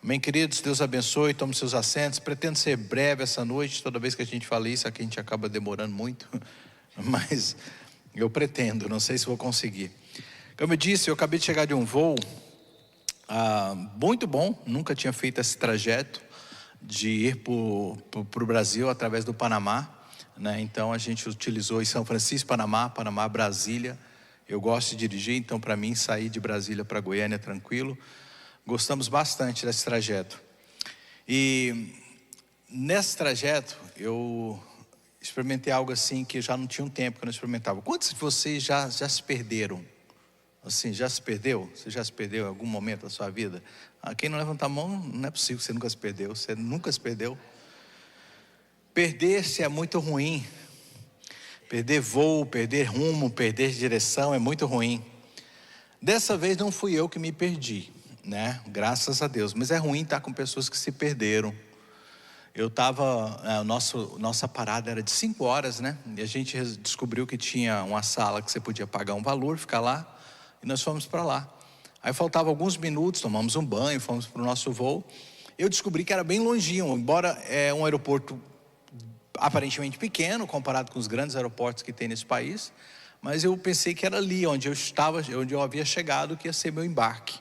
Amém, queridos? Deus abençoe, tome seus assentos. Pretendo ser breve essa noite. Toda vez que a gente fala isso aqui, a gente acaba demorando muito. Mas eu pretendo, não sei se vou conseguir. Como eu disse, eu acabei de chegar de um voo muito bom. Nunca tinha feito esse trajeto de ir para o Brasil através do Panamá, né? Então a gente utilizou em São Francisco, Panamá, Brasília. Eu gosto de dirigir, então para mim sair de Brasília para Goiânia é tranquilo. Gostamos bastante desse trajeto. E nesse trajeto eu experimentei algo assim que já não tinha um tempo que eu não experimentava. Quantos de vocês já se perderam? Assim, já se perdeu? Você já se perdeu em algum momento da sua vida? Quem não levanta a mão, não é possível que você nunca se perdeu. Você nunca se perdeu. Perder-se é muito ruim. Perder voo, perder rumo, perder direção é muito ruim. Dessa vez não fui eu que me perdi, né? Graças a Deus. Mas é ruim estar com pessoas que se perderam. Eu estava, nossa parada era de 5 horas, né? E a gente descobriu que tinha uma sala que você podia pagar um valor, ficar lá. E nós fomos para lá. Aí faltava alguns minutos, tomamos um banho, fomos para o nosso voo. Eu descobri que era bem longinho, embora é um aeroporto aparentemente pequeno, comparado com os grandes aeroportos que tem nesse país. Mas eu pensei que era ali onde eu estava, onde eu havia chegado, que ia ser meu embarque.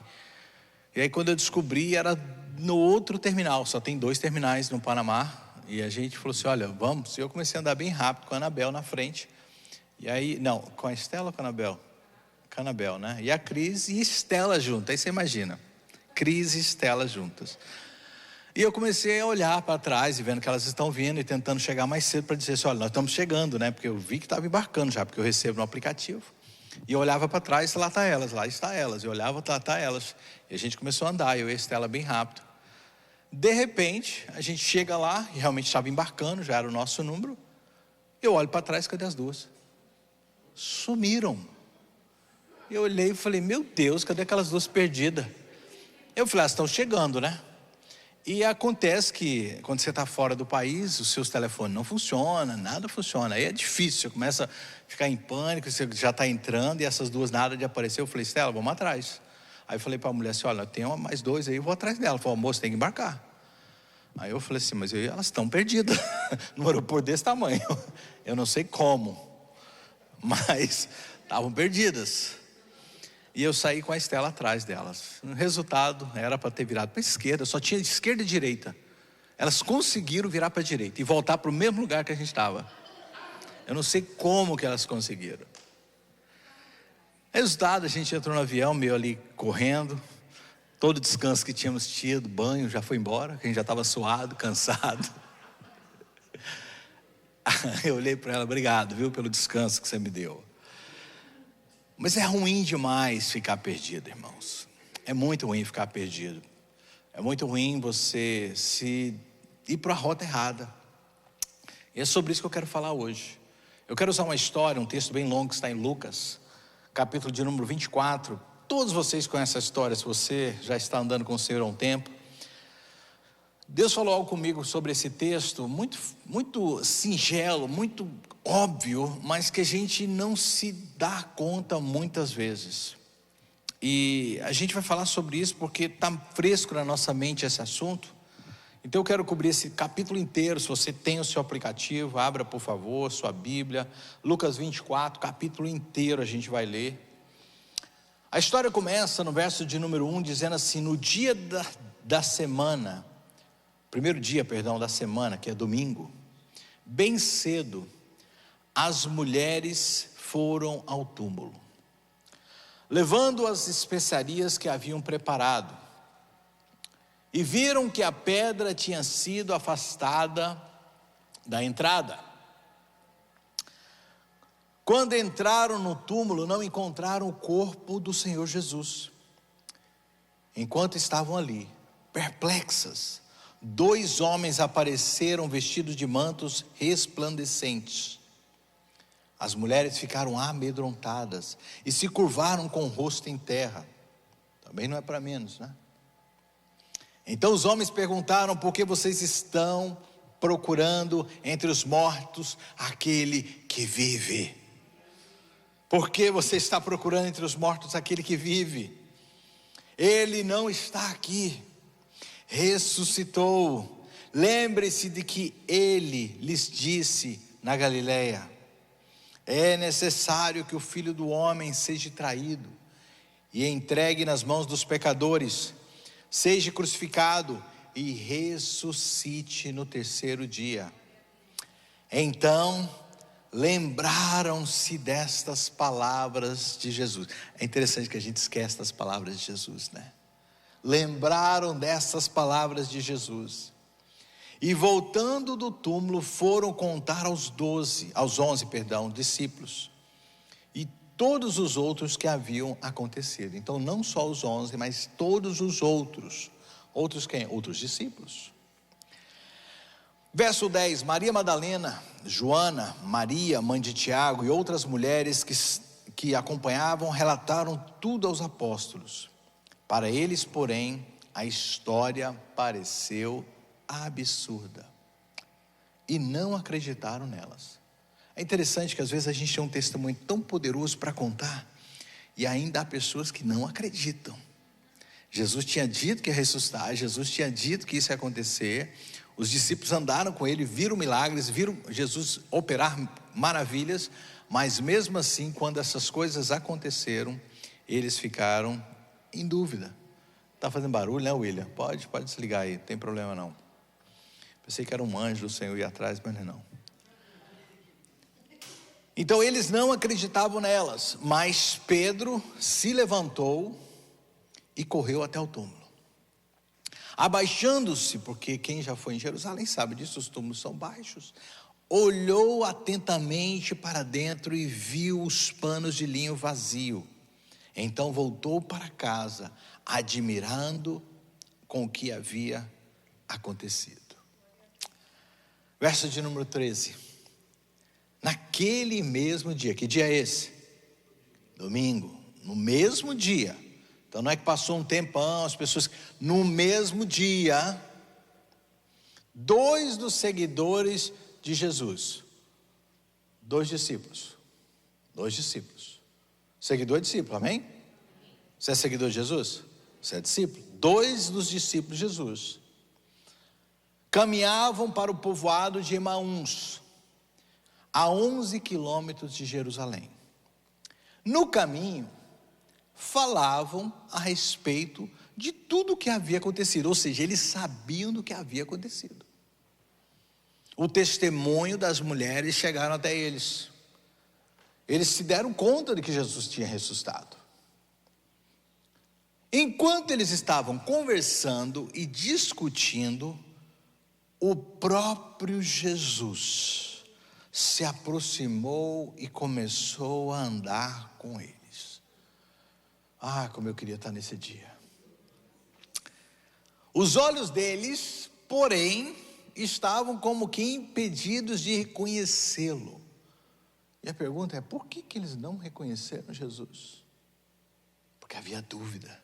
E aí quando eu descobri, era no outro terminal. Só tem 2 terminais no Panamá. E a gente falou assim, olha, vamos. E eu comecei a andar bem rápido com a Anabel na frente. E aí, não, com a Estela ou com a Anabel? Canabel, né? E a Cris e Estela juntas. Aí você imagina, Cris e Estela juntas. E eu comecei a olhar para trás e vendo que elas estão vindo e tentando chegar mais cedo para dizer assim, olha, nós estamos chegando, né? Porque eu vi que estava embarcando já, porque eu recebo no aplicativo. E eu olhava para trás, lá está elas, lá está elas. Eu olhava, lá está elas. E a gente começou a andar, eu e a Estela bem rápido. De repente, a gente chega lá e realmente estava embarcando, já era o nosso número. Eu olho para trás, cadê as duas? Sumiram. Eu olhei e falei, meu Deus, cadê aquelas duas perdidas? Eu falei, elas estão chegando, né? E acontece que quando você está fora do país, os seus telefones não funcionam, nada funciona. Aí é difícil, você começa a ficar em pânico, você já está entrando e essas duas nada de aparecer. Eu falei, Estela, vamos atrás. Aí eu falei para a mulher assim, olha, tem mais 2 aí, eu vou atrás dela. Ela falou, moço, tem que embarcar. Aí eu falei assim, mas elas estão perdidas no aeroporto desse tamanho. Eu não sei como, mas estavam perdidas. E eu saí com a Estela atrás delas. O resultado era para ter virado para a esquerda, só tinha esquerda e direita. Elas conseguiram virar para a direita e voltar para o mesmo lugar que a gente estava. Eu não sei como que elas conseguiram. Resultado, a gente entrou no avião, meio ali correndo. Todo o descanso que tínhamos tido, banho, já foi embora. A gente já estava suado, cansado. Eu olhei para ela, obrigado, viu, pelo descanso que você me deu. Mas é ruim demais ficar perdido, irmãos. É muito ruim ficar perdido. É muito ruim você ir para a rota errada. E é sobre isso que eu quero falar hoje. Eu quero usar uma história, um texto bem longo que está em Lucas, capítulo de número 24. Todos vocês conhecem essa história, se você já está andando com o Senhor há um tempo. Deus falou algo comigo sobre esse texto, muito, muito singelo, muito óbvio, mas que a gente não se dá conta muitas vezes. E a gente vai falar sobre isso porque está fresco na nossa mente esse assunto. Então eu quero cobrir esse capítulo inteiro. Se você tem o seu aplicativo, abra por favor sua Bíblia. Lucas 24, capítulo inteiro a gente vai ler. A história começa no verso de número 1, dizendo assim, no dia da semana, primeiro dia, da semana, que é domingo, bem cedo, as mulheres foram ao túmulo, levando as especiarias que haviam preparado, e viram que a pedra tinha sido afastada da entrada. Quando entraram no túmulo, não encontraram o corpo do Senhor Jesus. Enquanto estavam ali, perplexas, 2 homens apareceram vestidos de mantos resplandecentes. As mulheres ficaram amedrontadas e se curvaram com o rosto em terra. Também não é para menos, né? Então os homens perguntaram, por que vocês estão procurando entre os mortos aquele que vive? Por que você está procurando entre os mortos aquele que vive? Ele não está aqui. ressuscitou. Lembre-se de que ele lhes disse na Galileia: é necessário que o Filho do Homem seja traído e entregue nas mãos dos pecadores, seja crucificado e ressuscite no terceiro dia. Então lembraram-se destas palavras de Jesus. É interessante que a gente esquece das palavras de Jesus, né? Lembraram dessas palavras de Jesus. E voltando do túmulo, foram contar aos 11 discípulos, e todos os outros que haviam acontecido. Então não só os 11, mas todos os outros. Outros quem? Outros discípulos. Verso 10, Maria Madalena, Joana, Maria, mãe de Tiago, e outras mulheres que acompanhavam, relataram tudo aos apóstolos. Para eles, porém, a história pareceu absurda, e não acreditaram nelas. É interessante que às vezes a gente tem um testemunho tão poderoso para contar, e ainda há pessoas que não acreditam. Jesus tinha dito que ia ressuscitar, Jesus tinha dito que isso ia acontecer. Os discípulos andaram com ele, viram milagres, viram Jesus operar maravilhas, mas mesmo assim, quando essas coisas aconteceram, eles ficaram em dúvida. Está fazendo barulho, né, William? Pode desligar aí, não tem problema não. Pensei que era um anjo do Senhor ir atrás, mas não. Então eles não acreditavam nelas, mas Pedro se levantou e correu até o túmulo. Abaixando-se, porque quem já foi em Jerusalém sabe disso, os túmulos são baixos, olhou atentamente para dentro e viu os panos de linho vazio. Então voltou para casa, admirando com o que havia acontecido. Verso de número 13. Naquele mesmo dia, que dia é esse? Domingo. No mesmo dia. Então não é que passou um tempão, as pessoas... No mesmo dia, 2 dos seguidores de Jesus, 2 discípulos. Seguidor é discípulo, amém? Você é seguidor de Jesus? Você é discípulo. 2 dos discípulos de Jesus caminhavam para o povoado de Emaús, a 11 quilômetros de Jerusalém. No caminho, falavam a respeito de tudo o que havia acontecido, ou seja, eles sabiam do que havia acontecido. O testemunho das mulheres chegaram até eles. Eles se deram conta de que Jesus tinha ressuscitado. Enquanto eles estavam conversando e discutindo, o próprio Jesus se aproximou e começou a andar com eles. Ah, como eu queria estar nesse dia. Os olhos deles, porém, estavam como que impedidos de reconhecê-lo. E a pergunta é, por que eles não reconheceram Jesus? Porque havia dúvida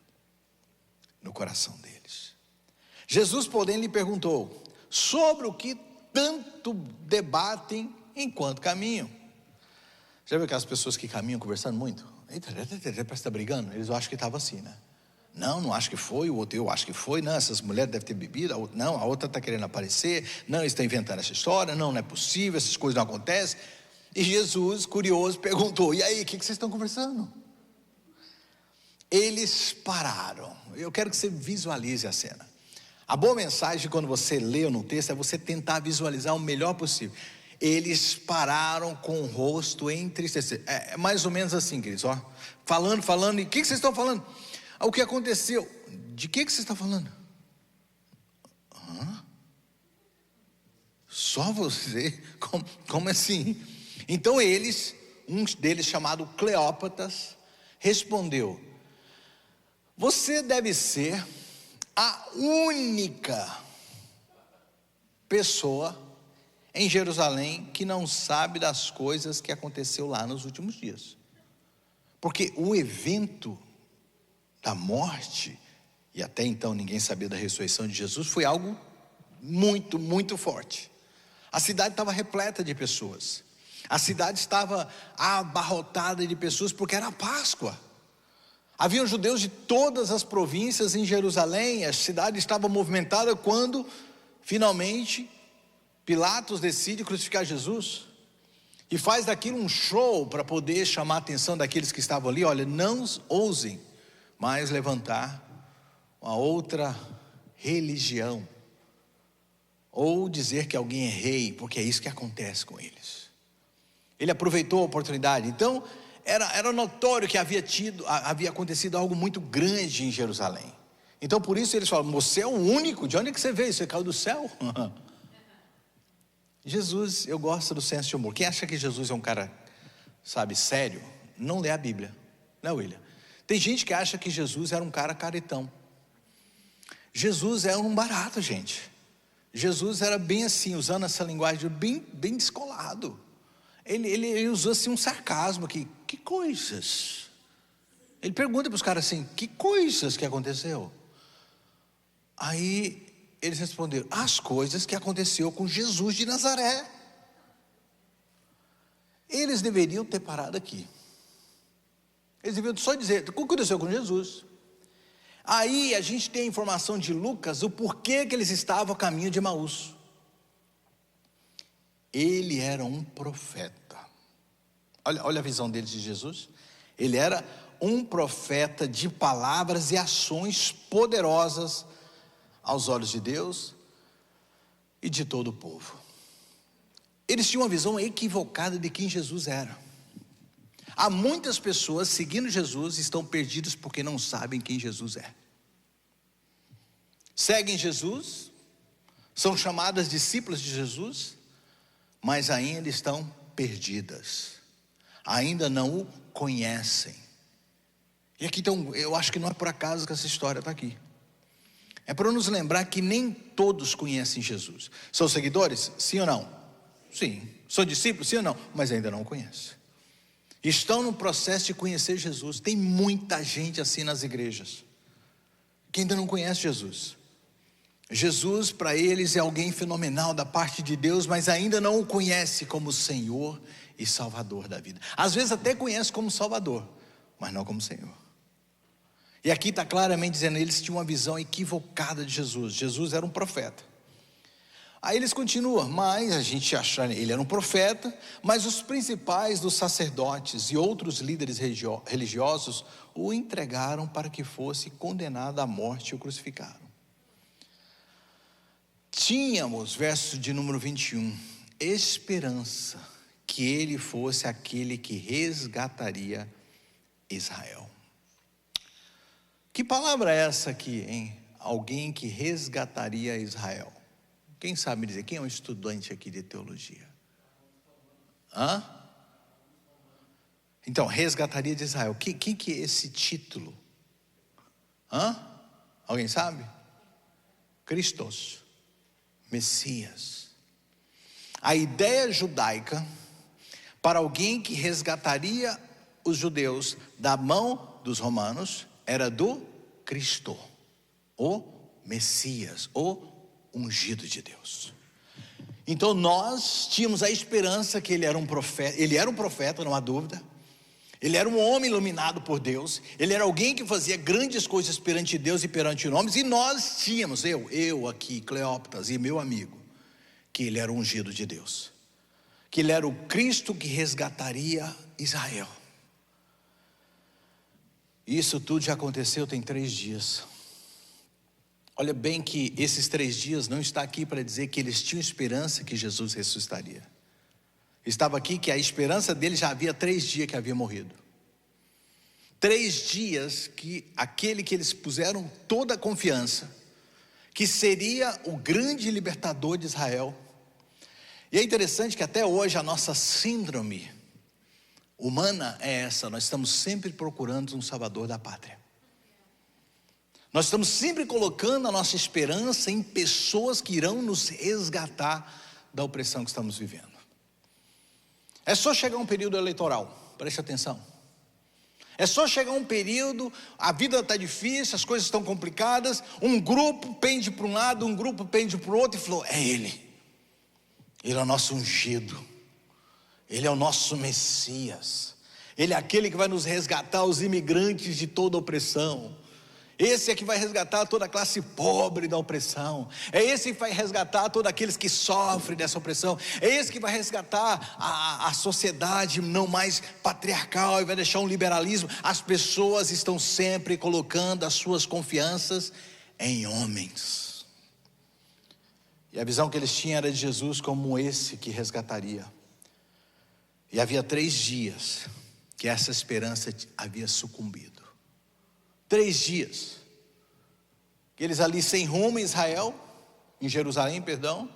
no coração deles. Jesus, porém, lhe perguntou, sobre o que tanto debatem enquanto caminham? Já viu aquelas pessoas que caminham conversando muito? Parece que está brigando. Eles acham que estava assim, né? Não acho que foi. O outro, eu acho que foi. Não, essas mulheres devem ter bebido. A outra está querendo aparecer. Não, eles estão inventando essa história. Não é possível, essas coisas não acontecem. E Jesus, curioso, perguntou, e aí, o que vocês estão conversando? Eles pararam. Eu quero que você visualize a cena. A boa mensagem, quando você lê no texto, é você tentar visualizar o melhor possível. Eles pararam com o rosto entristecido. É mais ou menos assim, queridos, ó. Falando, e o que vocês estão falando? O que aconteceu? De que você está falando? Só você? Como assim? Então eles, um deles chamado Cleópatas, respondeu, você deve ser a única pessoa em Jerusalém que não sabe das coisas que aconteceu lá nos últimos dias. Porque o evento da morte, e até então ninguém sabia da ressurreição de Jesus, foi algo muito, muito forte. A cidade estava repleta de pessoas. A cidade estava abarrotada de pessoas porque era a Páscoa. Haviam judeus de todas as províncias em Jerusalém. A cidade estava movimentada quando, finalmente, Pilatos decide crucificar Jesus. E faz daquilo um show para poder chamar a atenção daqueles que estavam ali. Olha, não ousem mais levantar uma outra religião, ou dizer que alguém é rei, porque é isso que acontece com eles. Ele aproveitou a oportunidade. Então, era notório que havia acontecido algo muito grande em Jerusalém. Então, por isso eles falam: você é o único, de onde é que você veio? Você caiu do céu? Jesus, eu gosto do senso de humor. Quem acha que Jesus é um cara, sabe, sério, não lê a Bíblia, não é, William? Tem gente que acha que Jesus era um cara caretão. Jesus era um barato, gente. Jesus era bem assim, usando essa linguagem bem descolado. Ele usou assim um sarcasmo aqui. Que coisas? Ele pergunta para os caras assim: que coisas que aconteceu? Aí eles responderam: as coisas que aconteceu com Jesus de Nazaré. Eles deveriam ter parado aqui. Eles deveriam só dizer: o que aconteceu com Jesus? Aí a gente tem a informação de Lucas, o porquê que eles estavam a caminho de Emaús. Ele era um profeta. Olha a visão deles de Jesus. Ele era um profeta de palavras e ações poderosas aos olhos de Deus e de todo o povo. Eles tinham uma visão equivocada de quem Jesus era. Há muitas pessoas seguindo Jesus e estão perdidas porque não sabem quem Jesus é. Seguem Jesus, são chamadas discípulas de Jesus, mas ainda estão perdidas, ainda não o conhecem. E aqui então, eu acho que não é por acaso que essa história está aqui. É para nos lembrar que nem todos conhecem Jesus. São seguidores? Sim ou não? Sim. São discípulos? Sim ou não? Mas ainda não conhecem. Estão no processo de conhecer Jesus. Tem muita gente assim nas igrejas, que ainda não conhece Jesus. Jesus para eles é alguém fenomenal da parte de Deus, mas ainda não o conhece como Senhor e Salvador da vida. Às vezes até conhece como Salvador, mas não como Senhor. E aqui está claramente dizendo: eles tinham uma visão equivocada de Jesus. Jesus era um profeta. Aí eles continuam: mas a gente acha ele era um profeta, mas os principais dos sacerdotes e outros líderes religiosos o entregaram para que fosse condenado à morte e o crucificaram. Tínhamos, verso de número 21, esperança que ele fosse aquele que resgataria Israel. Que palavra é essa aqui, hein? Alguém que resgataria Israel. Quem sabe me dizer? Quem é um estudante aqui de teologia? Hã? Então, resgataria de Israel. Quem que é esse título? Hã? Alguém sabe? Cristos, Messias. A ideia judaica para alguém que resgataria os judeus da mão dos romanos era do Cristo, o Messias, o ungido de Deus. Então nós tínhamos a esperança que ele era um profeta, não há dúvida. Ele era um homem iluminado por Deus. Ele era alguém que fazia grandes coisas perante Deus e perante homens. E nós tínhamos, eu aqui, Cleópatas e meu amigo, que ele era o ungido de Deus, que ele era o Cristo que resgataria Israel. Isso tudo já aconteceu tem 3 dias. Olha bem que esses 3 dias não está aqui para dizer que eles tinham esperança que Jesus ressuscitaria. Estava aqui que a esperança dele já havia 3 dias que havia morrido. 3 dias que aquele que eles puseram toda a confiança, que seria o grande libertador de Israel. E é interessante que até hoje a nossa síndrome humana é essa: nós estamos sempre procurando um salvador da pátria. Nós estamos sempre colocando a nossa esperança em pessoas que irão nos resgatar da opressão que estamos vivendo. É só chegar um período eleitoral, preste atenção. É só chegar um período, a vida está difícil, as coisas estão complicadas, um grupo pende para um lado, um grupo pende para o outro e falou: é ele é o nosso ungido, ele é o nosso Messias, Ele é aquele que vai nos resgatar, os imigrantes de toda opressão. Esse é que vai resgatar toda a classe pobre da opressão. É esse que vai resgatar todos aqueles que sofrem dessa opressão. É esse que vai resgatar a sociedade não mais patriarcal e vai deixar um liberalismo. As pessoas estão sempre colocando as suas confianças em homens. E a visão que eles tinham era de Jesus como esse que resgataria. E havia 3 dias que essa esperança havia sucumbido. 3 dias, que eles ali sem rumo em Israel, em Jerusalém, perdão,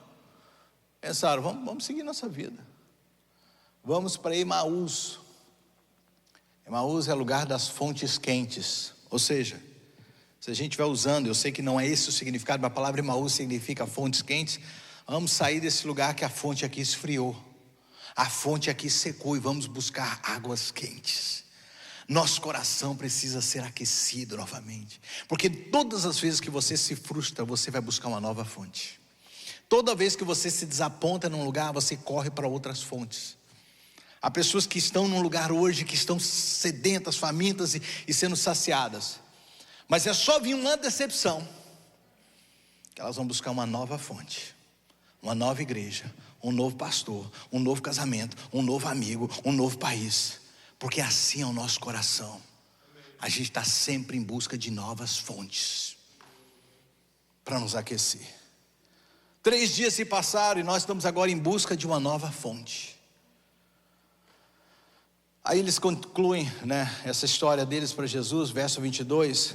pensaram, vamos seguir nossa vida, vamos para Emaús. Emaús é lugar das fontes quentes, ou seja, se a gente estiver usando, eu sei que não é esse o significado, mas a palavra Emaús significa fontes quentes, vamos sair desse lugar que a fonte aqui esfriou, a fonte aqui secou e vamos buscar águas quentes. Nosso coração precisa ser aquecido novamente, porque todas as vezes que você se frustra, você vai buscar uma nova fonte. Toda vez que você se desaponta num lugar, você corre para outras fontes. Há pessoas que estão num lugar hoje, que estão sedentas, famintas e sendo saciadas, mas é só vir uma decepção, que elas vão buscar uma nova fonte, uma nova igreja, um novo pastor, um novo casamento, um novo amigo, um novo país. Porque assim é o nosso coração. A gente está sempre em busca de novas fontes para nos aquecer. 3 dias se passaram e nós estamos agora em busca de uma nova fonte. Aí eles concluem, essa história deles para Jesus, verso 22.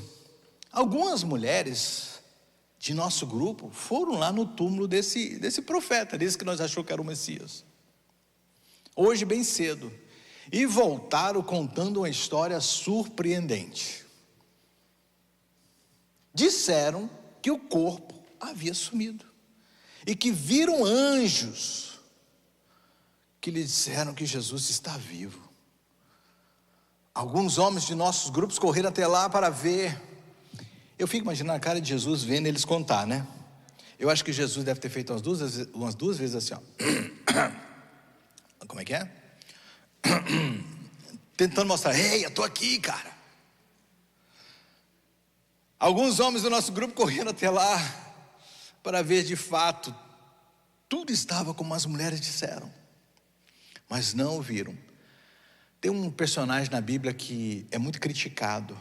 Algumas mulheres de nosso grupo foram lá no túmulo desse profeta, desse que nós achamos que era o Messias, hoje bem cedo, e voltaram contando uma história surpreendente. Disseram que o corpo havia sumido e que viram anjos que lhe disseram que Jesus está vivo. Alguns homens de nossos grupos correram até lá para ver. Eu fico imaginando a cara de Jesus vendo eles contar, né? Eu acho que Jesus deve ter feito umas duas vezes assim, ó. Como é que é? Tentando mostrar, ei, eu estou aqui, cara. Alguns homens do nosso grupo correram até lá para ver de fato. Tudo estava como as mulheres disseram, mas não o viram. Tem um personagem na Bíblia que é muito criticado,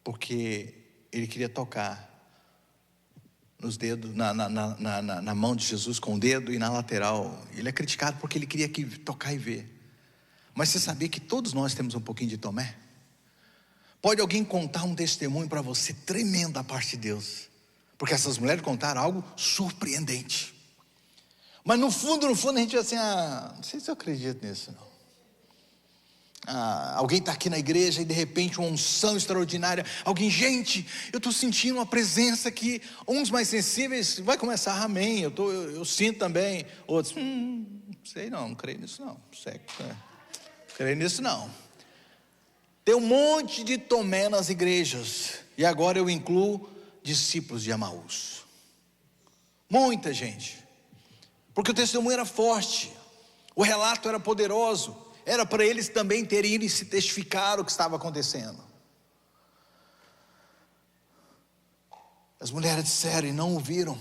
porque ele queria tocar nos dedos, na mão de Jesus com o dedo e na lateral. Ele é criticado porque ele queria tocar e ver. Mas você sabia que todos nós temos um pouquinho de Tomé? Pode alguém contar um testemunho para você tremendo da parte de Deus, porque essas mulheres contaram algo surpreendente. Mas no fundo a gente diz assim, não sei se eu acredito nisso não. Alguém está aqui na igreja e de repente uma unção extraordinária. Alguém, eu estou sentindo uma presença aqui. Uns mais sensíveis vai começar, amém, eu sinto também. Outros, sei não creio nisso não. Creio nisso não. Tem um monte de Tomé nas igrejas. E agora eu incluo discípulos de Emaús. Muita gente. Porque o testemunho era forte, o relato era poderoso. Era para eles também terem ido e se testificar o que estava acontecendo. As mulheres disseram e não ouviram.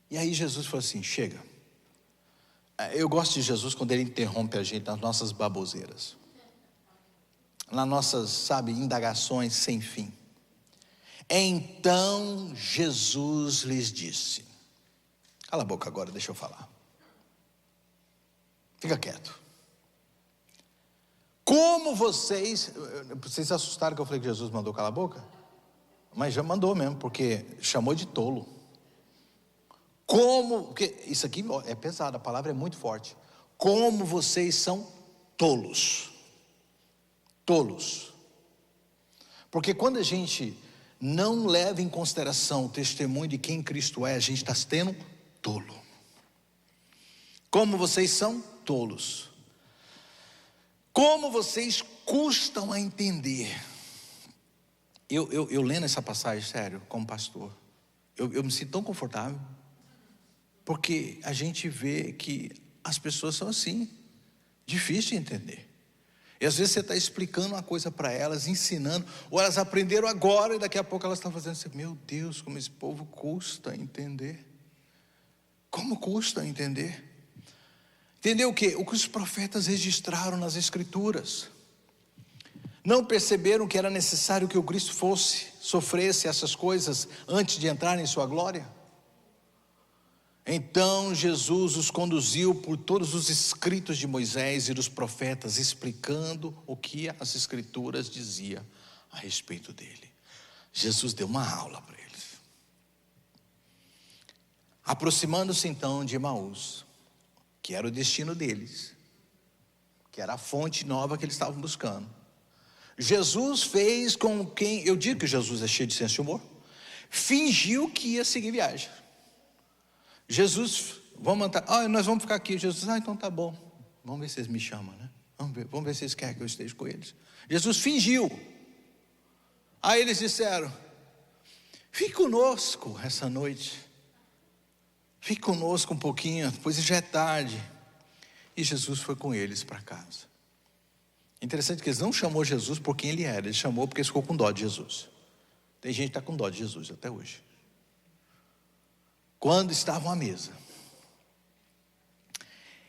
E aí Jesus falou assim, chega. Eu gosto de Jesus quando ele interrompe a gente nas nossas baboseiras, nas nossas, indagações sem fim. Então Jesus lhes disse, cala a boca agora, deixa eu falar. Fica quieto. Como vocês se assustaram que eu falei que Jesus mandou calar a boca? Mas já mandou mesmo, porque chamou de tolo. Porque isso aqui é pesado, a palavra é muito forte. Como vocês são tolos. Tolos. Porque quando a gente não leva em consideração o testemunho de quem Cristo é, a gente está sendo tolo. Como vocês são tolos. Como vocês custam a entender. Eu lendo essa passagem, sério, como pastor, eu me sinto tão confortável, porque a gente vê que as pessoas são assim, difícil de entender. E às vezes você está explicando uma coisa para elas, ensinando, ou elas aprenderam agora e daqui a pouco elas estão fazendo assim: meu Deus, como esse povo custa entender. Como custa entender? Entender o quê? O que os profetas registraram nas Escrituras. Não perceberam que era necessário que o Cristo sofresse essas coisas antes de entrar em sua glória? Então Jesus os conduziu por todos os escritos de Moisés e dos profetas, explicando o que as Escrituras diziam a respeito dele. Jesus deu uma aula para eles. Aproximando-se então de Emaús, que era o destino deles, que era a fonte nova que eles estavam buscando, Jesus fez com quem, eu digo que Jesus é cheio de senso de humor, fingiu que ia seguir viagem. Jesus, nós vamos ficar aqui. Jesus, então tá bom, vamos ver se eles me chamam, né? Vamos ver se eles querem que eu esteja com eles. Jesus fingiu. Aí eles disseram: fique conosco essa noite, fique conosco um pouquinho, pois já é tarde. E Jesus foi com eles para casa. Interessante que eles não chamou Jesus por quem ele era, ele chamou porque ele ficou com dó de Jesus. Tem gente que está com dó de Jesus até hoje. Quando estavam à mesa,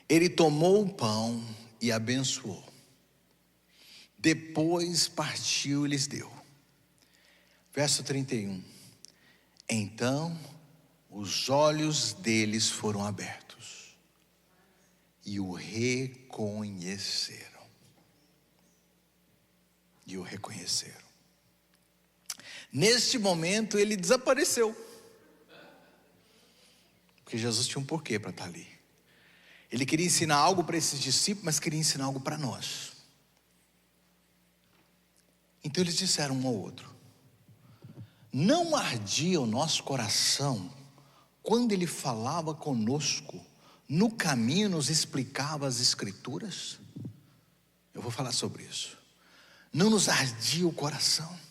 ele tomou o pão e abençoou. Depois partiu e lhes deu. Verso 31. Então os olhos deles foram abertos e o reconheceram. Neste momento ele desapareceu, porque Jesus tinha um porquê para estar ali. Ele queria ensinar algo para esses discípulos, mas queria ensinar algo para nós. Então eles disseram um ao outro: não ardia o nosso coração quando ele falava conosco, no caminho nos explicava as Escrituras? Eu vou falar sobre isso. Não nos ardia o coração?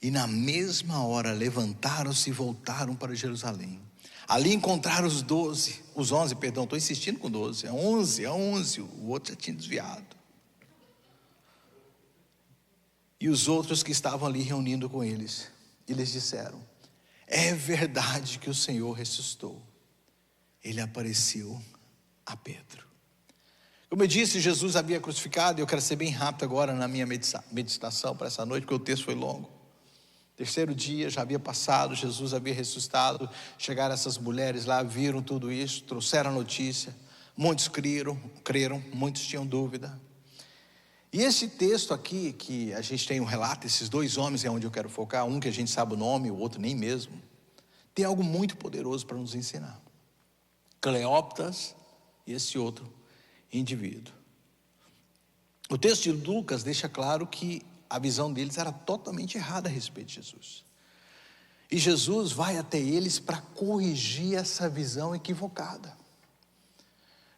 E na mesma hora levantaram-se e voltaram para Jerusalém. Ali encontraram os 11, estou insistindo com 12, é 11, o outro já tinha desviado. E os outros que estavam ali reunindo com eles, eles disseram: é verdade que o Senhor ressuscitou. Ele apareceu a Pedro. Como eu disse, Jesus havia crucificado, e eu quero ser bem rápido agora na minha meditação para essa noite, porque o texto foi longo. Terceiro dia já havia passado, Jesus havia ressuscitado. Chegaram essas mulheres lá, viram tudo isso, trouxeram a notícia. Muitos creram, muitos tinham dúvida. E esse texto aqui, que a gente tem um relato, esses dois homens é onde eu quero focar, um que a gente sabe o nome, o outro nem mesmo, tem algo muito poderoso para nos ensinar. Cleópatas e esse outro indivíduo. O texto de Lucas deixa claro que a visão deles era totalmente errada a respeito de Jesus. E Jesus vai até eles para corrigir essa visão equivocada.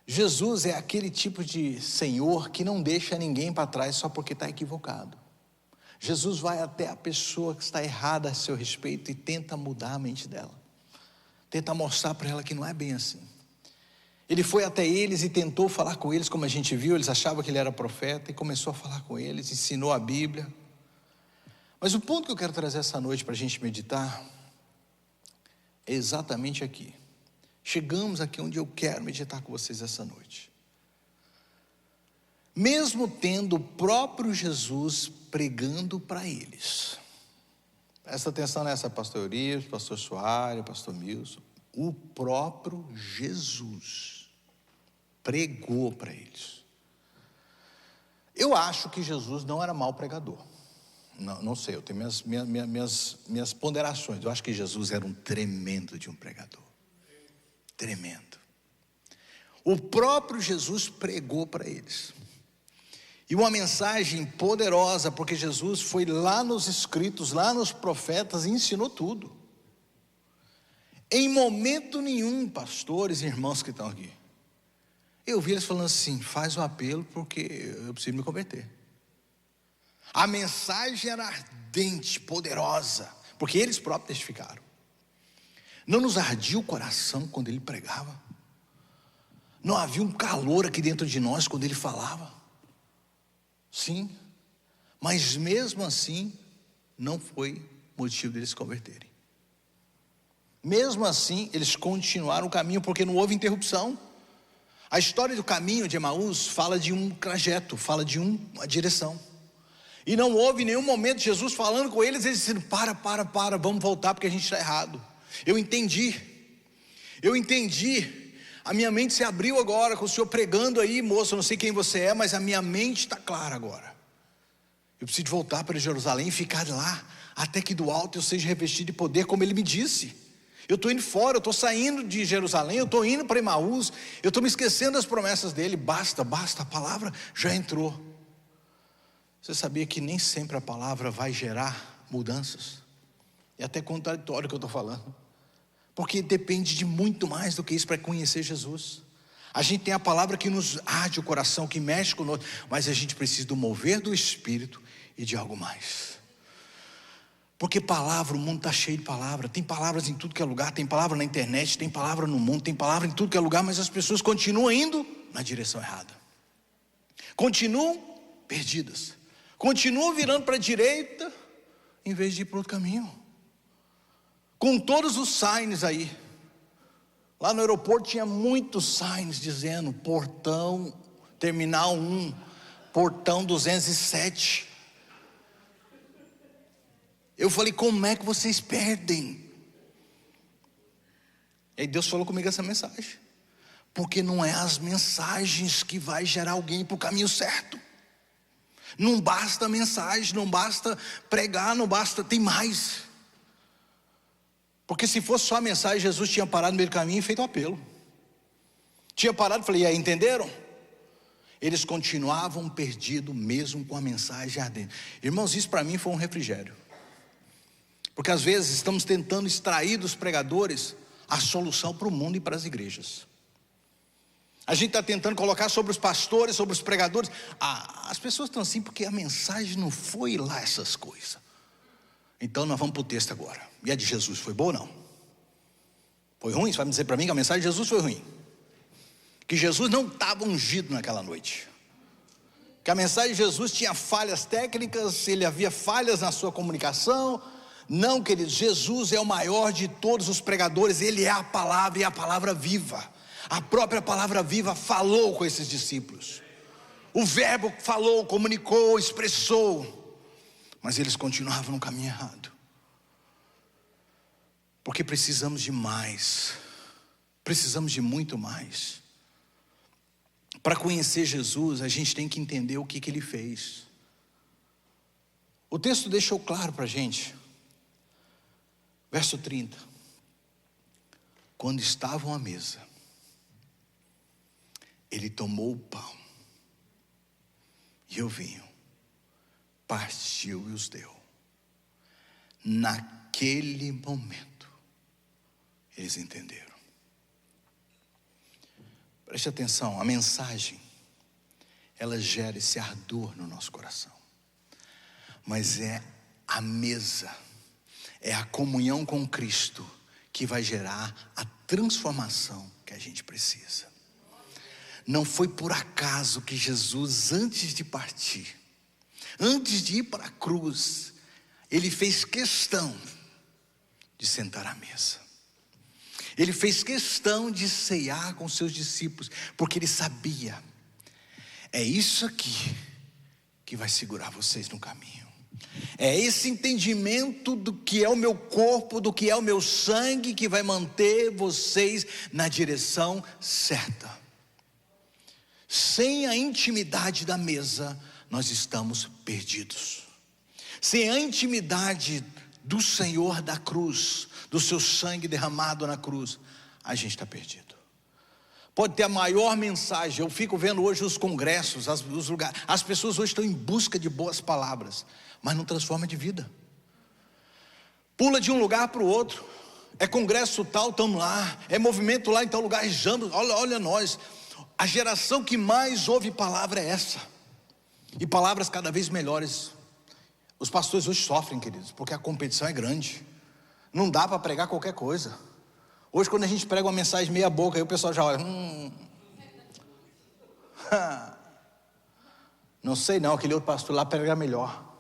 Jesus é aquele tipo de Senhor que não deixa ninguém para trás só porque está equivocado. Jesus vai até a pessoa que está errada a seu respeito e tenta mudar a mente dela. Tenta mostrar para ela que não é bem assim. Ele foi até eles e tentou falar com eles, como a gente viu, eles achavam que ele era profeta, e começou a falar com eles, ensinou a Bíblia. Mas o ponto que eu quero trazer essa noite para a gente meditar é exatamente aqui. Chegamos aqui onde eu quero meditar com vocês essa noite. Mesmo tendo o próprio Jesus pregando para eles. Presta atenção nessa, pastor Urias, pastor Soares, pastor Milson. O próprio Jesus pregou para eles. Eu acho que Jesus não era mau pregador. Não sei, eu tenho minhas ponderações. Eu acho que Jesus era um tremendo de um pregador. Tremendo. O próprio Jesus pregou para eles. E uma mensagem poderosa, porque Jesus foi lá nos escritos, lá nos profetas e ensinou tudo. Em momento nenhum, pastores e irmãos que estão aqui, eu vi eles falando assim: faz o apelo porque eu preciso me converter. A mensagem era ardente, poderosa, porque eles próprios testificaram. Não nos ardia o coração quando ele pregava? Não havia um calor aqui dentro de nós quando ele falava? Sim, mas mesmo assim, não foi motivo deles se converterem. Mesmo assim, eles continuaram o caminho, porque não houve interrupção. A história do caminho de Emaús fala de um trajeto, fala de uma direção. E não houve nenhum momento Jesus falando com eles dizendo: para, vamos voltar porque a gente está errado. Eu entendi, a minha mente se abriu agora com o Senhor pregando aí, moço, eu não sei quem você é, mas a minha mente está clara agora. Eu preciso voltar para Jerusalém e ficar lá, até que do alto eu seja revestido de poder, como Ele me disse. Eu estou indo fora, eu estou saindo de Jerusalém, eu estou indo para Emaús, eu estou me esquecendo das promessas dele. Basta, a palavra já entrou. Você sabia que nem sempre a palavra vai gerar mudanças? É até contraditório o que eu estou falando, porque depende de muito mais do que isso para conhecer Jesus. A gente tem a palavra que nos arde o coração, que mexe conosco, mas a gente precisa do mover do Espírito e de algo mais. Porque palavra, o mundo está cheio de palavra. Tem palavras em tudo que é lugar, tem palavra na internet, tem palavra no mundo, tem palavra em tudo que é lugar, mas as pessoas continuam indo na direção errada. Continuam perdidas. Continuam virando para a direita, em vez de ir para outro caminho. Com todos os signs aí. Lá no aeroporto tinha muitos signs dizendo: portão, terminal 1, portão 207. Eu falei: como é que vocês perdem? E aí Deus falou comigo essa mensagem. Porque não é as mensagens que vai gerar alguém para o caminho certo. Não basta a mensagem, não basta pregar, não basta, tem mais. Porque se fosse só a mensagem, Jesus tinha parado no meio do caminho e feito um apelo. Tinha parado e falei: e aí, entenderam? Eles continuavam perdidos mesmo com a mensagem ardente. Irmãos, isso para mim foi um refrigério. Porque às vezes estamos tentando extrair dos pregadores a solução para o mundo e para as igrejas. A gente está tentando colocar sobre os pastores, sobre os pregadores. As pessoas estão assim porque a mensagem não foi lá essas coisas. Então nós vamos para o texto agora. E a de Jesus foi boa ou não? Foi ruim? Você vai me dizer para mim que a mensagem de Jesus foi ruim? Que Jesus não estava ungido naquela noite? Que a mensagem de Jesus tinha falhas técnicas, ele havia falhas na sua comunicação? Não, queridos, Jesus é o maior de todos os pregadores. Ele é a palavra e a palavra viva. A própria palavra viva falou com esses discípulos. O verbo falou, comunicou, expressou. Mas eles continuavam no caminho errado. Porque precisamos de mais. Precisamos de muito mais. Para conhecer Jesus, a gente tem que entender o que ele fez. O texto deixou claro para a gente. Verso 30. Quando estavam à mesa, ele tomou o pão e o vinho, partiu e os deu. Naquele momento, eles entenderam. Preste atenção, a mensagem, ela gera esse ardor no nosso coração. Mas é a mesa, é a comunhão com Cristo que vai gerar a transformação que a gente precisa. Não foi por acaso que Jesus, antes de partir, antes de ir para a cruz, ele fez questão de sentar à mesa. Ele fez questão de ceiar com seus discípulos, porque ele sabia, é isso aqui que vai segurar vocês no caminho. É esse entendimento do que é o meu corpo, do que é o meu sangue, que vai manter vocês na direção certa. Sem a intimidade da mesa, nós estamos perdidos. Sem a intimidade do Senhor da cruz, do seu sangue derramado na cruz, a gente está perdido. Pode ter a maior mensagem. Eu fico vendo hoje os congressos, os lugares. As pessoas hoje estão em busca de boas palavras, mas não transforma de vida. Pula de um lugar para o outro. É congresso tal, estamos lá. É movimento lá em tal lugar, olha nós. A geração que mais ouve palavra é essa. E palavras cada vez melhores. Os pastores hoje sofrem, queridos, porque a competição é grande. Não dá para pregar qualquer coisa. Hoje quando a gente prega uma mensagem meia boca, aí o pessoal já olha. Não sei não, aquele outro pastor lá prega melhor.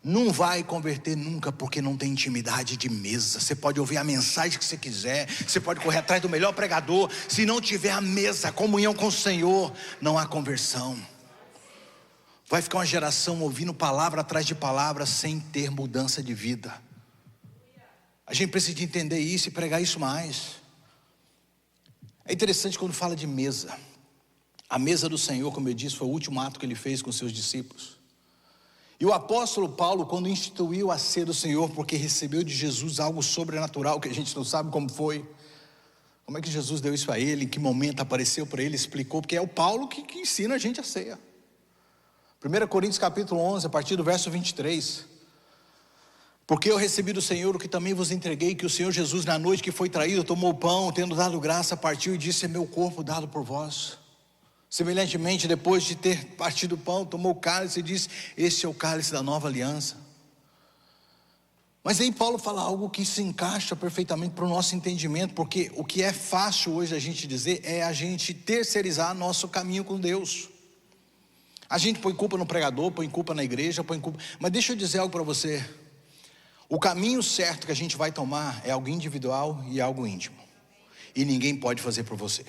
Não vai converter nunca porque não tem intimidade de mesa. Você pode ouvir a mensagem que você quiser, você pode correr atrás do melhor pregador. Se não tiver a mesa, a comunhão com o Senhor, não há conversão. Vai ficar uma geração ouvindo palavra atrás de palavra sem ter mudança de vida. A gente precisa de entender isso e pregar isso mais. É interessante quando fala de mesa. A mesa do Senhor, como eu disse, foi o último ato que ele fez com seus discípulos. E o apóstolo Paulo, quando instituiu a ceia do Senhor, porque recebeu de Jesus algo sobrenatural, que a gente não sabe como foi. Como é que Jesus deu isso a ele, em que momento apareceu para ele, explicou, porque é o Paulo que ensina a gente a ceia. 1 Coríntios capítulo 11, a partir do verso 23. Porque eu recebi do Senhor o que também vos entreguei, que o Senhor Jesus na noite que foi traído, tomou o pão, tendo dado graça, partiu e disse: é meu corpo dado por vós. Semelhantemente, depois de ter partido o pão, tomou o cálice e disse: este é o cálice da nova aliança. Mas aí Paulo fala algo que se encaixa perfeitamente para o nosso entendimento, porque o que é fácil hoje a gente dizer é a gente terceirizar nosso caminho com Deus. A gente põe culpa no pregador, põe culpa na igreja, põe culpa. Mas deixa eu dizer algo para você. O caminho certo que a gente vai tomar é algo individual e algo íntimo. E ninguém pode fazer por você.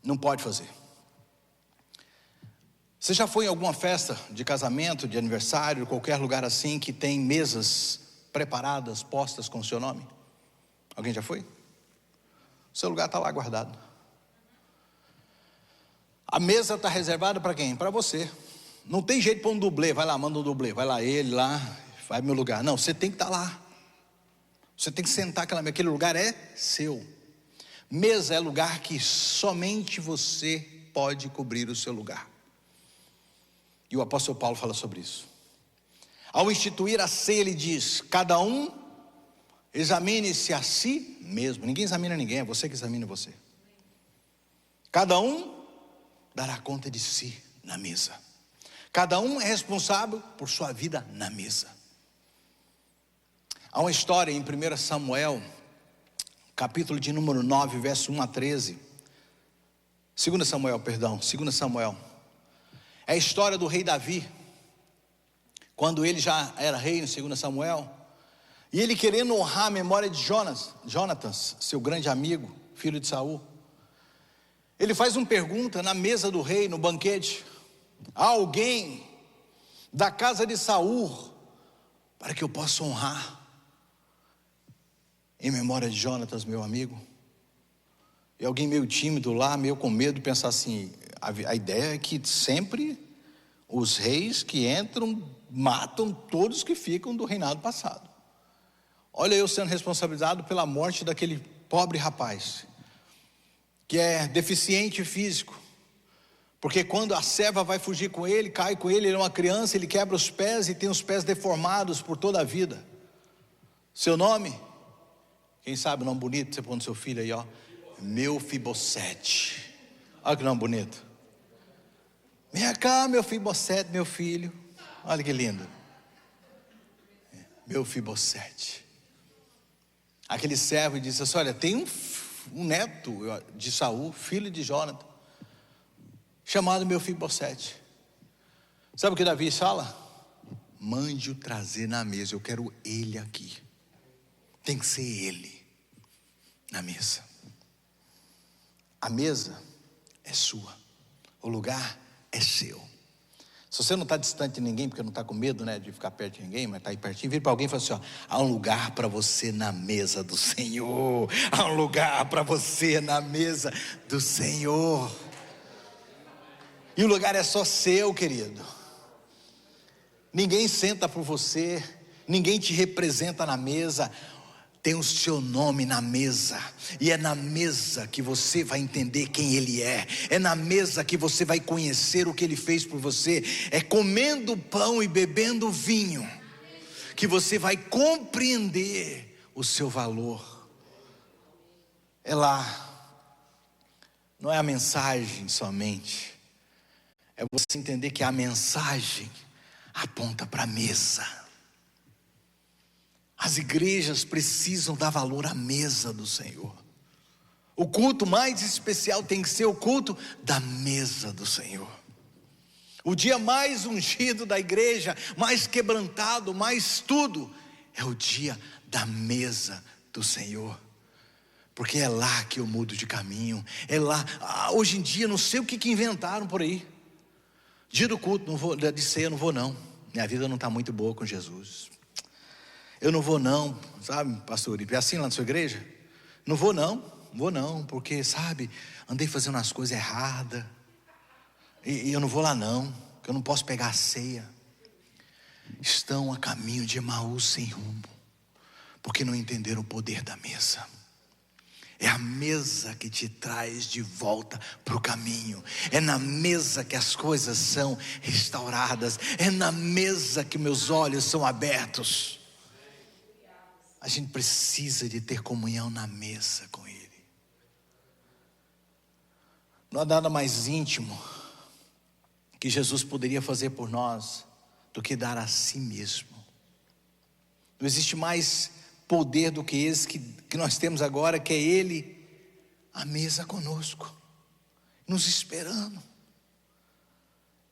Não pode fazer. Você já foi em alguma festa de casamento, de aniversário, qualquer lugar assim que tem mesas preparadas, postas com o seu nome? Alguém já foi? O seu lugar está lá guardado. A mesa está reservada para quem? Para você. Não tem jeito para um dublê, vai lá, manda um dublê, vai lá ele lá, vai meu lugar. Não, você tem que estar lá. Você tem que sentar aquele lugar é seu. Mesa é lugar que somente você pode cobrir o seu lugar. E o apóstolo Paulo fala sobre isso. Ao instituir a ceia, ele diz: cada um examine-se a si mesmo. Ninguém examina ninguém, é você que examina você. Cada um dará conta de si na mesa. Cada um é responsável por sua vida na mesa. Há uma história em 1 Samuel, capítulo de número 9, verso 1 a 13. 2 Samuel. É a história do rei Davi, quando ele já era rei no 2 Samuel, e ele querendo honrar a memória de Jonatas, seu grande amigo, filho de Saul. Ele faz uma pergunta na mesa do rei, no banquete: há alguém da casa de Saul para que eu possa honrar em memória de Jonatas, meu amigo? E alguém meio tímido lá, meio com medo, pensar assim: a ideia é que sempre os reis que entram matam todos que ficam do reinado passado. Olha eu sendo responsabilizado pela morte daquele pobre rapaz, que é deficiente físico, porque quando a serva vai fugir com ele, cai com ele, ele é uma criança, ele quebra os pés e tem os pés deformados por toda a vida. Seu nome? Quem sabe o nome bonito, você põe no seu filho aí, ó: Mefibosete. Olha que nome bonito. Vem cá, Mefibosete, meu filho. Olha que lindo. Mefibosete. Aquele servo disse assim: olha, tem um neto de Saul, filho de Jonathan, chamado Mefibosete. Sabe o que Davi fala? Mande-o trazer na mesa, eu quero ele aqui. Tem que ser ele na mesa. A mesa é sua, o lugar é seu. Se você não está distante de ninguém, porque não está com medo, né, de ficar perto de ninguém, mas está aí pertinho, vira para alguém e fala assim: ó, há um lugar para você na mesa do Senhor. Há um lugar para você na mesa do Senhor. E o lugar é só seu, querido. Ninguém senta por você, ninguém te representa na mesa. Tem o seu nome na mesa, e é na mesa que você vai entender quem Ele é na mesa que você vai conhecer o que Ele fez por você, é comendo pão e bebendo vinho, que você vai compreender o seu valor. É lá, não é a mensagem somente, é você entender que a mensagem aponta para a mesa. As igrejas precisam dar valor à mesa do Senhor. O culto mais especial tem que ser o culto da mesa do Senhor. O dia mais ungido da igreja, mais quebrantado, mais tudo, é o dia da mesa do Senhor. Porque é lá que eu mudo de caminho, é lá. Hoje em dia, não sei o que inventaram por aí. Dia do culto, não vou, de ceia, eu não vou não. Minha vida não está muito boa com Jesus. Eu não vou não, sabe, pastor? É assim lá na sua igreja? Não vou não, porque, sabe, andei fazendo as coisas erradas. E eu não vou lá não, porque eu não posso pegar a ceia. Estão a caminho de Emaús sem rumo, porque não entenderam o poder da mesa. É a mesa que te traz de volta para o caminho. É na mesa que as coisas são restauradas. É na mesa que meus olhos são abertos. A gente precisa de ter comunhão na mesa com Ele. Não há nada mais íntimo que Jesus poderia fazer por nós do que dar a si mesmo. Não existe mais poder do que esse que nós temos agora, que é Ele à mesa conosco, nos esperando.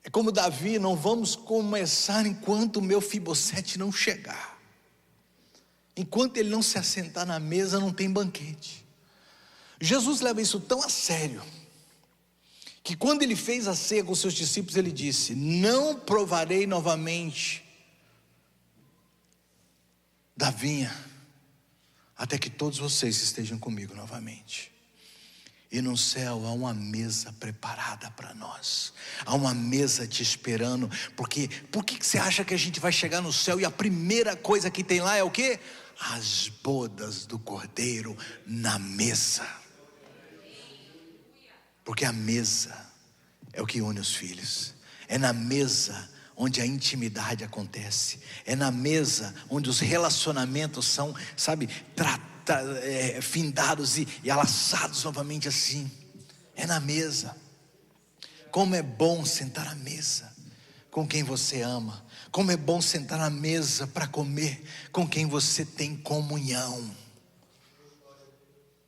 É como Davi: não vamos começar enquanto o Mefibosete não chegar. Enquanto ele não se assentar na mesa, não tem banquete. Jesus leva isso tão a sério, que quando ele fez a ceia com os seus discípulos, ele disse: não provarei novamente da vinha, até que todos vocês estejam comigo novamente. E no céu há uma mesa preparada para nós. Há uma mesa te esperando. Porque por que você acha que a gente vai chegar no céu e a primeira coisa que tem lá é o quê? As bodas do Cordeiro na mesa. Porque a mesa é o que une os filhos. É na mesa onde a intimidade acontece. É na mesa onde os relacionamentos são, sabe, findados e alaçados novamente assim. É na mesa. Como é bom sentar à mesa com quem você ama. Como é bom sentar à mesa para comer com quem você tem comunhão.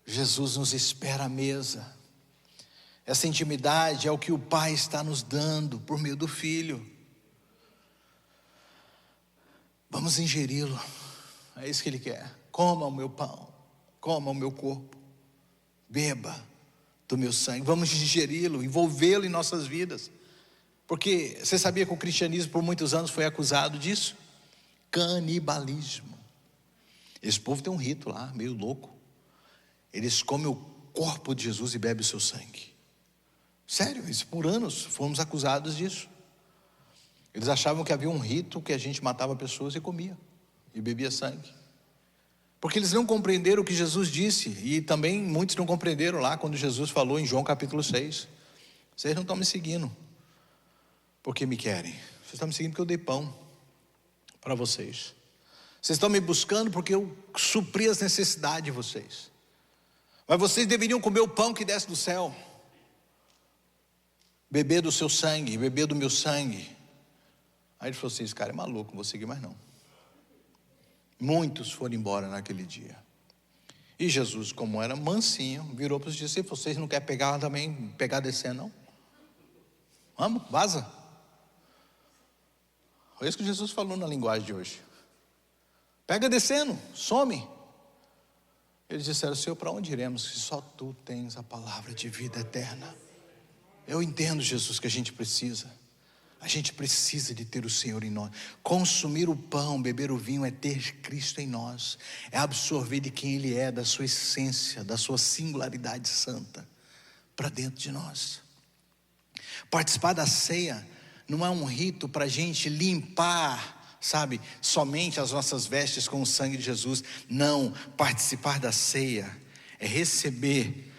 Jesus nos espera à mesa. Essa intimidade é o que o Pai está nos dando por meio do Filho. Vamos ingeri-lo. É isso que Ele quer. Coma o meu pão, coma o meu corpo, beba do meu sangue. Vamos ingeri-lo, envolvê-lo em nossas vidas. Porque você sabia que o cristianismo por muitos anos foi acusado disso? Canibalismo. Esse povo tem um rito lá, meio louco. Eles comem o corpo de Jesus e bebem o seu sangue. Sério, isso por anos fomos acusados disso. Eles achavam que havia um rito que a gente matava pessoas e comia, e bebia sangue. Porque eles não compreenderam o que Jesus disse. E também muitos não compreenderam lá quando Jesus falou em João capítulo 6. Vocês não estão me seguindo porque me querem. Vocês estão me seguindo porque eu dei pão para vocês. Vocês estão me buscando porque eu supri as necessidades de vocês. Mas vocês deveriam comer o pão que desce do céu, beber do seu sangue, beber do meu sangue. Aí ele falou assim: esse cara é maluco, não vou seguir mais não. Muitos foram embora naquele dia. E Jesus, como era mansinho, virou para os discípulos: vocês não querem pegar descendo não? Vamos, vaza. Foi isso que Jesus falou na linguagem de hoje. Pega descendo, some. Eles disseram: Senhor, para onde iremos se só Tu tens a palavra de vida eterna? Eu entendo, Jesus, que a gente precisa de ter o Senhor em nós. Consumir o pão, beber o vinho é ter Cristo em nós. É absorver de quem Ele é, da sua essência, da sua singularidade santa, para dentro de nós. Participar da ceia não é um rito para a gente limpar, sabe, somente as nossas vestes com o sangue de Jesus. Não, participar da ceia é receber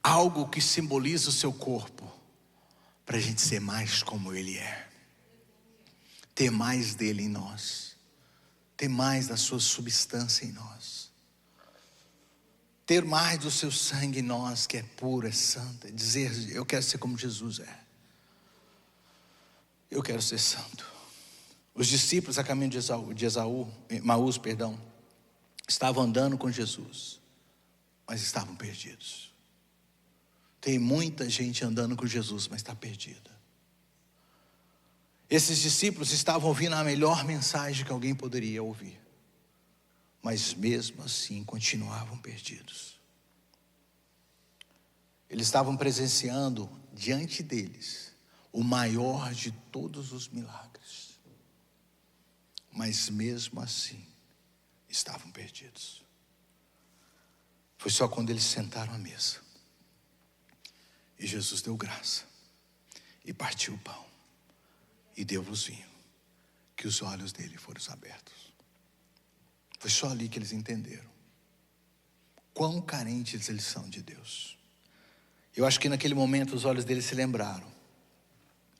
algo que simboliza o seu corpo, para a gente ser mais como Ele é, ter mais dele em nós, ter mais da sua substância em nós, ter mais do seu sangue em nós, que é puro, é santo, é dizer: eu quero ser como Jesus é, eu quero ser santo. Os discípulos a caminho de Emaús, estavam andando com Jesus, mas estavam perdidos. Tem muita gente andando com Jesus, mas está perdida. Esses discípulos estavam ouvindo a melhor mensagem que alguém poderia ouvir, mas mesmo assim continuavam perdidos. Eles estavam presenciando diante deles o maior de todos os milagres, mas mesmo assim estavam perdidos. Foi só quando eles sentaram à mesa e Jesus deu graça e partiu o pão e deu-vos vinho, que os olhos dele foram abertos. Foi só ali que eles entenderam quão carentes eles são de Deus. Eu acho que naquele momento os olhos deles se lembraram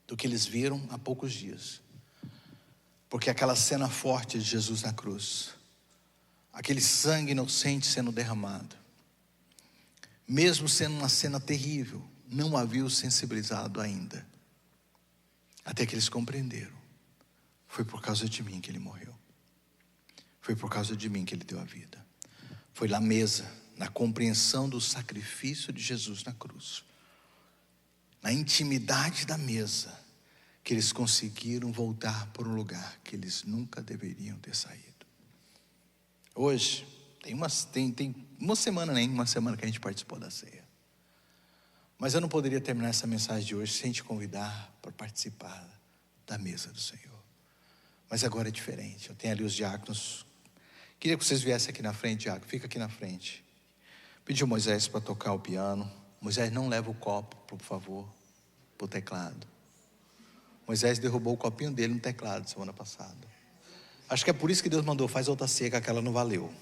do que eles viram há poucos dias, porque aquela cena forte de Jesus na cruz, aquele sangue inocente sendo derramado, mesmo sendo uma cena terrível, não havia o sensibilizado ainda, até que eles compreenderam: foi por causa de mim que ele morreu, foi por causa de mim que ele deu a vida. Foi na mesa, na compreensão do sacrifício de Jesus na cruz, na intimidade da mesa, que eles conseguiram voltar para um lugar que eles nunca deveriam ter saído. Hoje, tem uma semana, nem uma semana que a gente participou da ceia. Mas eu não poderia terminar essa mensagem de hoje sem te convidar para participar da mesa do Senhor. Mas agora é diferente. Eu tenho ali os diáconos. Queria que vocês viessem aqui na frente, diácono. Fica aqui na frente. Pediu Moisés para tocar o piano. Moisés, não leva o copo, por favor, para o teclado. Moisés derrubou o copinho dele no teclado semana passada. Acho que é por isso que Deus mandou: faz outra ceia, que aquela não valeu.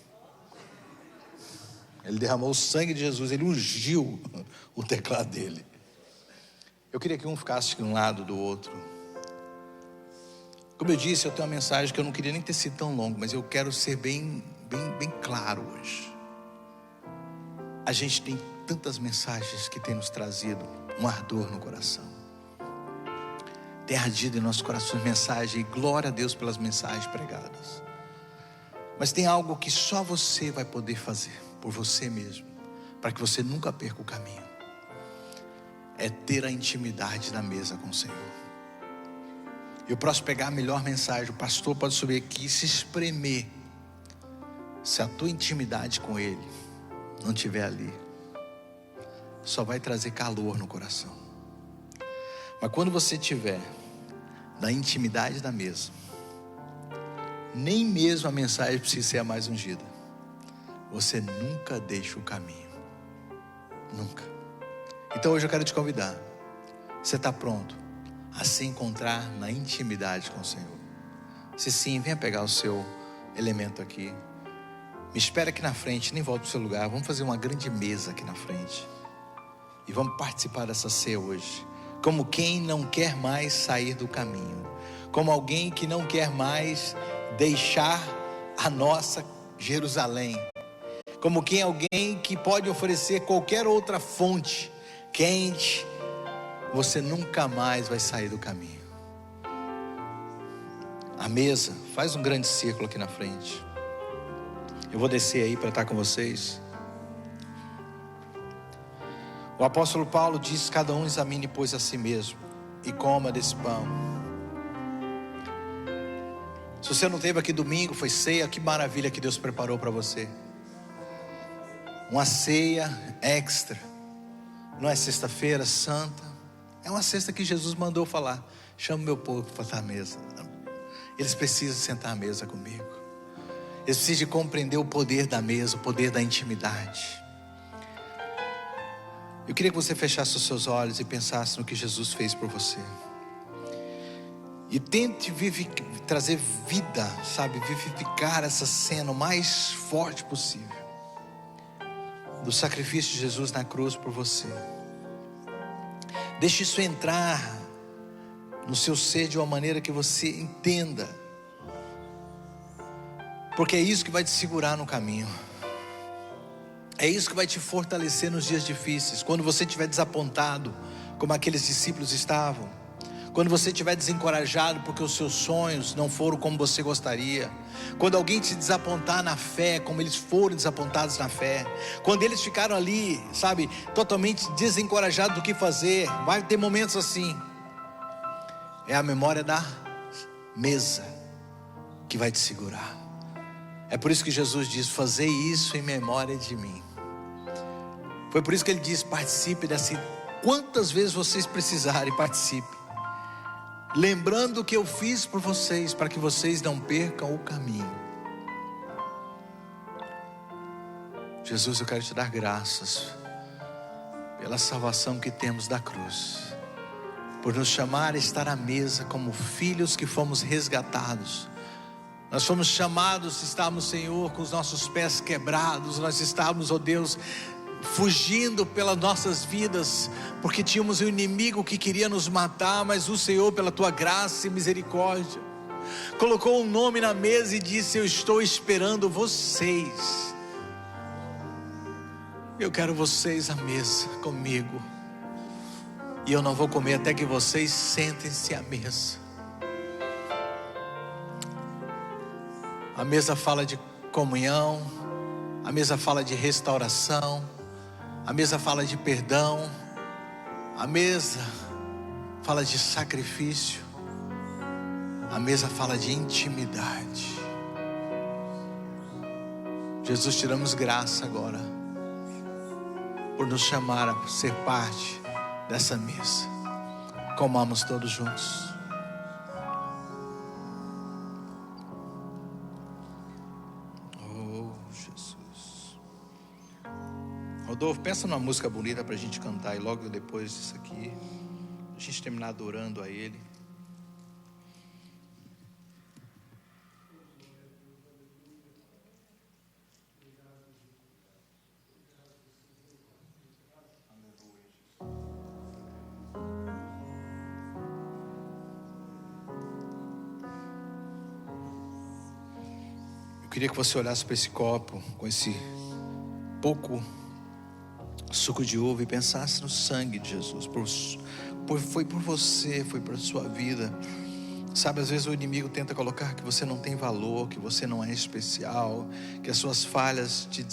Ele derramou o sangue de Jesus, ele ungiu o teclado dele. Eu queria que um ficasse de um lado do outro. Como eu disse, eu tenho uma mensagem que eu não queria nem ter sido tão longo, mas eu quero ser bem claro hoje. A gente tem tantas mensagens que tem nos trazido um ardor no coração. Tem ardido em nossos corações mensagem, e glória a Deus pelas mensagens pregadas. Mas tem algo que só você vai poder fazer por você mesmo, para que você nunca perca o caminho. É ter a intimidade na mesa com o Senhor. Eu posso pegar a melhor mensagem, o pastor pode subir aqui e se espremer. Se a tua intimidade com Ele não estiver ali, só vai trazer calor no coração. Mas quando você estiver na intimidade da mesa, nem mesmo a mensagem precisa ser a mais ungida. Você nunca deixa o caminho. Nunca. Então hoje eu quero te convidar. Você está pronto a se encontrar na intimidade com o Senhor? Se sim, venha pegar o seu elemento aqui. Me espera aqui na frente, nem volta para o seu lugar. Vamos fazer uma grande mesa aqui na frente. E vamos participar dessa ceia hoje. Como quem não quer mais sair do caminho. Como alguém que não quer mais deixar a nossa Jerusalém. Como quem alguém que pode oferecer qualquer outra fonte quente. Você nunca mais vai sair do caminho. A mesa, faz um grande círculo aqui na frente. Eu vou descer aí para estar com vocês. O apóstolo Paulo diz: cada um examine, pois, a si mesmo e coma desse pão. Se você não esteve aqui domingo, foi ceia, que maravilha que Deus preparou para você. Uma ceia extra. Não é sexta-feira santa. É uma sexta que Jesus mandou falar: chama o meu povo para estar à mesa. Eles precisam sentar à mesa comigo. Eles precisam de compreender o poder da mesa, o poder da intimidade. Eu queria que você fechasse os seus olhos e pensasse no que Jesus fez por você. E tente trazer vida, sabe? Vivificar essa cena o mais forte possível. Do sacrifício de Jesus na cruz por você. Deixe isso entrar no seu ser de uma maneira que você entenda. Porque é isso que vai te segurar no caminho. É isso que vai te fortalecer nos dias difíceis. Quando você estiver desapontado, como aqueles discípulos estavam. Quando você estiver desencorajado porque os seus sonhos não foram como você gostaria, quando alguém te desapontar na fé, como eles foram desapontados na fé, quando eles ficaram ali, sabe, totalmente desencorajados do que fazer, vai ter momentos assim. É a memória da mesa que vai te segurar. É por isso que Jesus diz: fazei isso em memória de mim. Foi por isso que ele diz: participe dessa, quantas vezes vocês precisarem, participe, lembrando o que eu fiz por vocês, para que vocês não percam o caminho. Jesus, eu quero te dar graças pela salvação que temos da cruz, por nos chamar a estar à mesa como filhos que fomos resgatados. Nós fomos chamados, estávamos, Senhor, com os nossos pés quebrados, nós estávamos, ó Deus, fugindo pelas nossas vidas, porque tínhamos um inimigo que queria nos matar, mas o Senhor, pela tua graça e misericórdia, colocou um nome na mesa e disse: eu estou esperando vocês. Eu quero vocês à mesa comigo, e eu não vou comer até que vocês sentem-se à mesa. A mesa fala de comunhão, a mesa fala de restauração, a mesa fala de perdão, a mesa fala de sacrifício, a mesa fala de intimidade. Jesus, te damos graça agora por nos chamar a ser parte dessa mesa. Comamos todos juntos. Rodolfo, pensa numa música bonita para a gente cantar, e logo depois disso aqui, a gente terminar adorando a Ele. Eu queria que você olhasse para esse copo com esse pouco suco de uva e pensasse no sangue de Jesus. Foi por você, foi por sua vida. Sabe, às vezes o inimigo tenta colocar que você não tem valor, que você não é especial, que as suas falhas te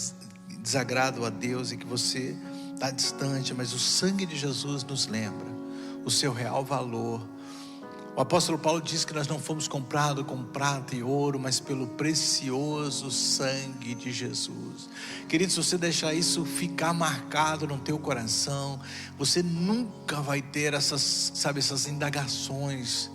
desagradam a Deus e que você está distante, mas o sangue de Jesus nos lembra o seu real valor. O apóstolo Paulo diz que nós não fomos comprados com prata e ouro, mas pelo precioso sangue de Jesus. Querido, se você deixar isso ficar marcado no teu coração, você nunca vai ter essas indagações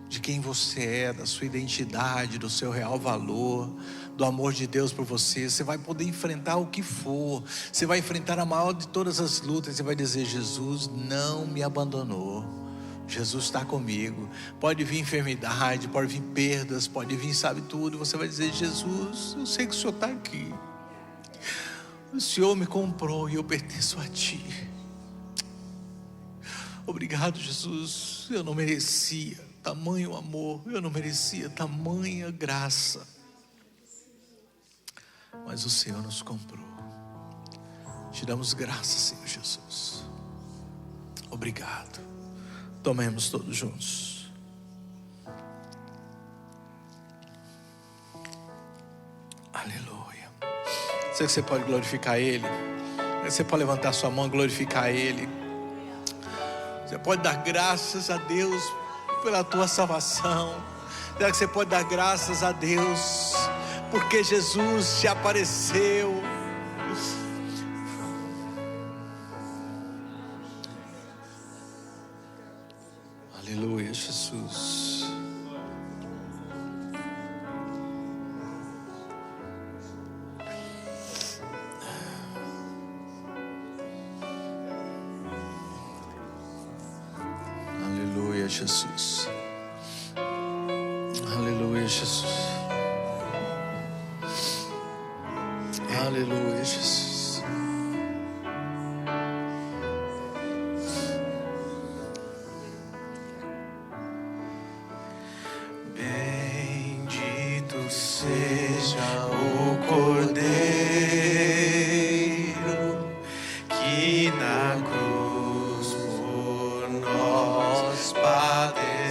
de quem você é, da sua identidade, do seu real valor, do amor de Deus por você. Você vai poder enfrentar o que for, você vai enfrentar a maior de todas as lutas e vai dizer: Jesus não me abandonou, Jesus está comigo. Pode vir enfermidade, pode vir perdas, pode vir, sabe, tudo. Você vai dizer: Jesus, eu sei que o Senhor está aqui, o Senhor me comprou e eu pertenço a Ti. Obrigado, Jesus. Eu não merecia tamanho amor, eu não merecia tamanha graça, mas o Senhor nos comprou. Te damos graças, Senhor Jesus. Obrigado. Tomemos todos juntos. Aleluia. Sei que você pode glorificar Ele. Você pode levantar sua mão e glorificar Ele. Você pode dar graças a Deus pela tua salvação. Será que você pode dar graças a Deus porque Jesus te apareceu? Aleluia, Jesus. Aleluia, Jesus. Aleluia, Jesus. Aleluia, Jesus. Seja o Cordeiro que na cruz por nós padeceu.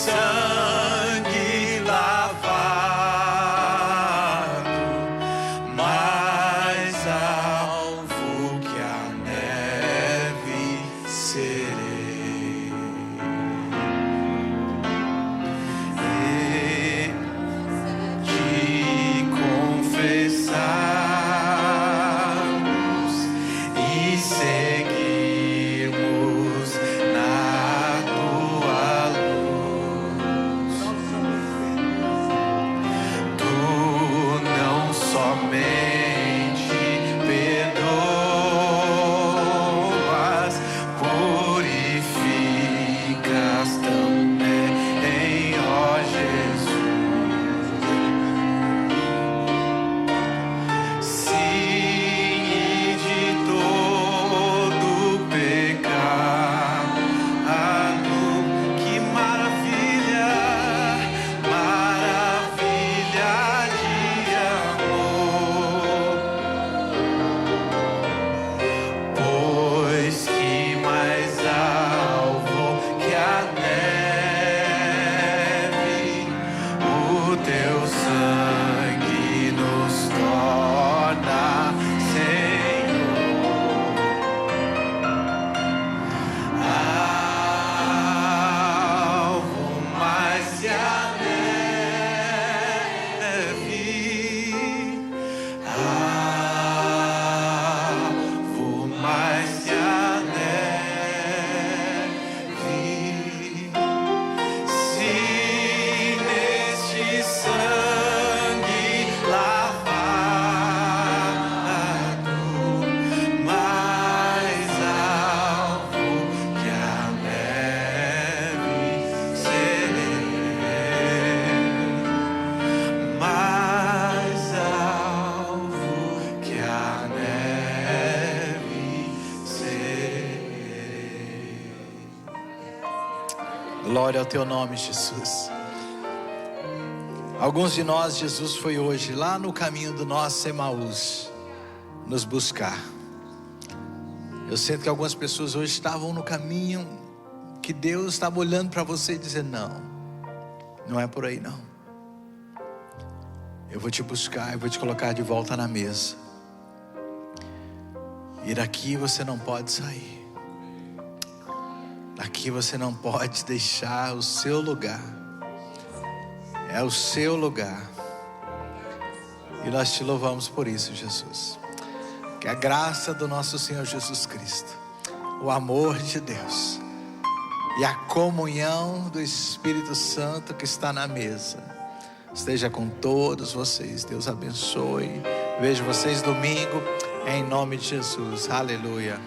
sangue lavado, mais alvo que a neve serei. E te confessarmos e seguirmos na tua luz. Tu não somente perdoas, purificas também, ó Jesus. Sim, e de todo pecado, que maravilha, maravilha de amor. Pois que mais alvo que a neve, o teu sangue nos torna, Senhor. Alvo mais que a neve, alvo mais que a neve. Se neste sangue lavado, mais alvo que a neve serei, mais alvo que a neve serei. Glória ao teu nome, Jesus. Alguns de nós, Jesus foi hoje lá no caminho do nosso Emaús nos buscar. Eu sinto que algumas pessoas hoje estavam no caminho que Deus estava olhando para você e dizendo: não, não é por aí não. Eu vou te buscar, eu vou te colocar de volta na mesa. E daqui você não pode sair. Daqui você não pode deixar o seu lugar. É o seu lugar. E nós te louvamos por isso, Jesus. Que a graça do nosso Senhor Jesus Cristo, o amor de Deus e a comunhão do Espírito Santo que está na mesa esteja com todos vocês. Deus abençoe. Vejo vocês domingo, em nome de Jesus. Aleluia.